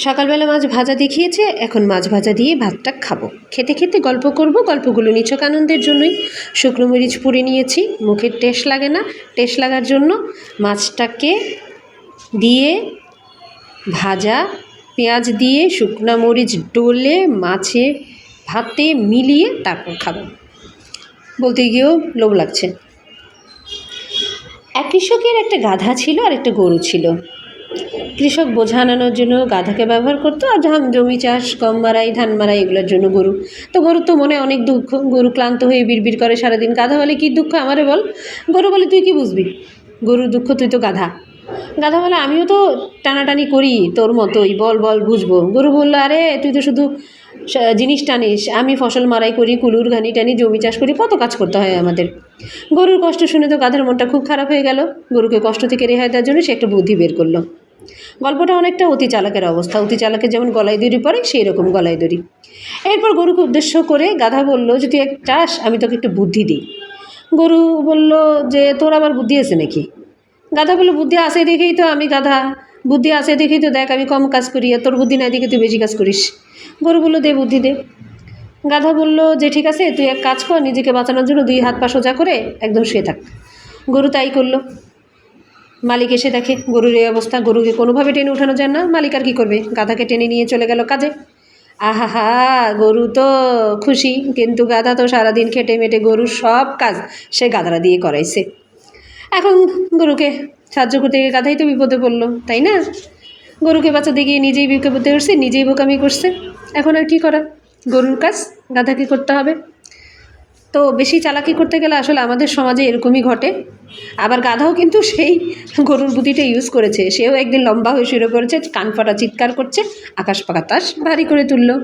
সকালবেলা মাছ ভাজা দেখিয়েছে, এখন মাছ ভাজা দিয়ে ভাতটা খাবো। খেতে খেতে গল্প করব, গল্পগুলো নিছক আনন্দের জন্যই। শুকনো মরিচ পুড়ে নিয়েছি, মুখের টেস্ট লাগে না, টেস্ট লাগার জন্য মাছটাকে দিয়ে ভাজা, পেঁয়াজ দিয়ে শুকনো মরিচ ডলে মাছে ভাতে মিলিয়ে তারপর খাবো। বলতে গিয়েও লোভ লাগছে। এক কৃষকের একটা গাধা ছিল আর একটা গরু ছিল। কৃষক বোঝা আনানোর জন্য গাধাকে ব্যবহার করতো, আর জমি চাষ, গম মারাই, ধান মারাই এগুলোর জন্য গরু। তো গরুর তো মনে অনেক দুঃখ, গরু ক্লান্ত হয়ে বিড়বিড় করে সারাদিন। গাধা বলে, কী দুঃখ আমারে বল। গরু বলে, তুই কি বুঝবি গরুর দুঃখ, তুই তো গাধা। গাধা বলে, আমিও তো টানাটানি করি তোর মতোই, বল বল বুঝবো। গরু বলল, আরে তুই তো শুধু জিনিস টানিস, আমি ফসল মারাই করি, কুলুর ঘানি টানি, জমি চাষ করি, কত কাজ করতে হয় আমাদের। গরুর কষ্ট শুনে তো গাধার মনটা খুব খারাপ হয়ে গেল। গরুকে কষ্ট থেকে রেহাই দেওয়ার জন্য সে একটা বুদ্ধি বের করলো। গল্পটা অনেকটা অতি চালাকের অবস্থা। অতি চালাকের যেমন গলায় দড়ি পড়ে, সেই রকম গলায় দড়ি। এরপর গরুকে উদ্দেশ্য করে গাধা বলল, যদি তুই চাস আমি তোকে একটু বুদ্ধি দিই। গরু বলল যে, তোর আবার বুদ্ধি আছে নাকি? গাধা বলল, বুদ্ধি আছে দেখেই তো আমি গাধা, বুদ্ধি আছে দেখেই তো দেখ আমি কম কাজ করি, আর তোর বুদ্ধি নাই দেখে তুই বেশি কাজ করিস। গরু বলল, দে বুদ্ধি দে। গাধা বলল যে, ঠিক আছে, তুই এক কাজ কর, নিজেকে বাঁচানোর জন্য 2 হাত পা সোজা করে একদম শুয়ে থাক। গরু তাই করলো। মালিক এসে দেখে গরুর এই অবস্থা, গরুকে কোনোভাবে টেনে উঠানো যায় না। মালিক আর কী করবে, গাধাকে টেনে নিয়ে চলে গেল কাজে। আহা, গরু তো খুশি, কিন্তু গাধা তো সারাদিন খেটে মেটে গরুর সব কাজ সে গাধারা দিয়ে করাইছে। এখন গরুকে সাহায্য করতে গিয়ে গাধাই তো বিপদে পড়লো, তাই না? গরুকে বাঁচাতে গিয়ে নিজেই বিপদে পড়ছে, নিজেই বোকামি করছে। এখন আর কী করা, গরুর কাজ গাধাকে করতে হবে। তো বেশি চালাকি করতে গেলে আসলে আমাদের সমাজে এরকমই ঘটে। আবার গাধাও কিন্তু সেই গরুর বুদ্ধিটা ইউজ করেছে। সেও একদিন লম্বা হয়ে শুয়ে পড়েছে, কান ফাটা চিৎকার করছে, আকাশ পাতাস ভারী করে তুললো।